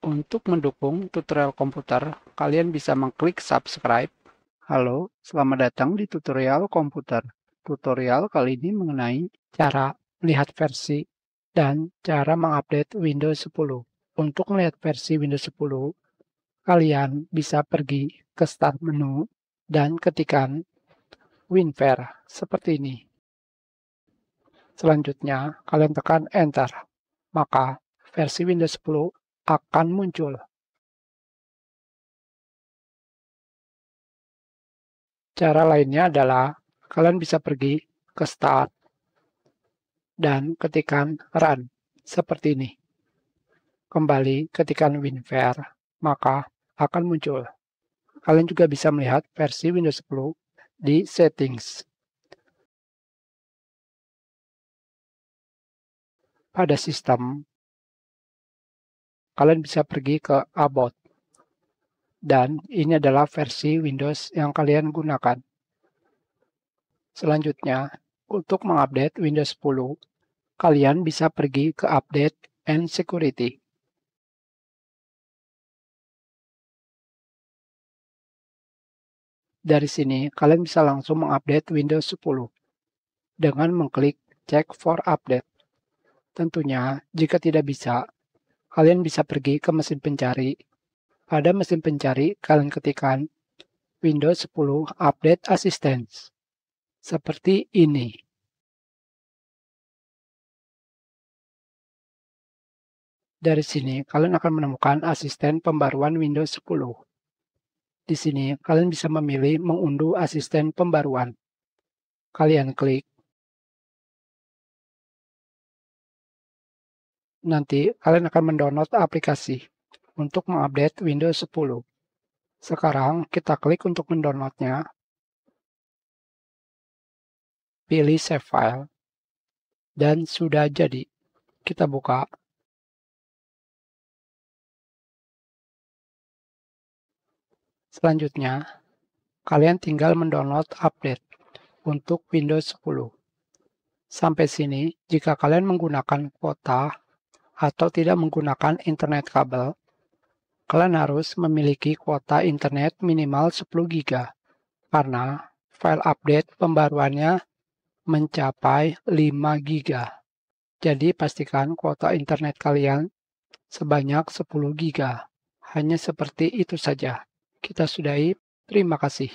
Untuk mendukung tutorial komputer, kalian bisa mengklik subscribe. Halo, selamat datang di tutorial komputer. Tutorial kali ini mengenai cara melihat versi dan cara mengupdate Windows 10. Untuk melihat versi Windows 10, kalian bisa pergi ke Start menu dan ketikkan WinVer seperti ini. Selanjutnya, kalian tekan Enter. Maka versi Windows 10 akan muncul. Cara lainnya adalah kalian bisa pergi ke Start dan ketikkan Run seperti ini. Kembali ketikkan WinVer, maka akan muncul. Kalian juga bisa melihat versi Windows 10 di Settings. Pada sistem, kalian bisa pergi ke About. Dan ini adalah versi Windows yang kalian gunakan. Selanjutnya, untuk mengupdate Windows 10, kalian bisa pergi ke Update and Security. Dari sini, kalian bisa langsung mengupdate Windows 10 dengan mengklik Check for Update. Tentunya, jika tidak bisa, kalian bisa pergi ke mesin pencari. Pada mesin pencari, kalian ketikkan Windows 10 Update Assistance. Seperti ini. Dari sini, kalian akan menemukan asisten pembaruan Windows 10. Di sini, kalian bisa memilih mengunduh asisten pembaruan. Kalian klik. Nanti, kalian akan mendownload aplikasi untuk mengupdate Windows 10. Sekarang, kita klik untuk mendownloadnya. Pilih Save File. Dan sudah jadi. Kita buka. Selanjutnya, kalian tinggal mendownload update untuk Windows 10. Sampai sini, jika kalian menggunakan kuota atau tidak menggunakan internet kabel, kalian harus memiliki kuota internet minimal 10 GB karena file update pembaruannya mencapai 5 GB. Jadi pastikan kuota internet kalian sebanyak 10 GB. Hanya seperti itu saja. Kita sudahi. Terima kasih.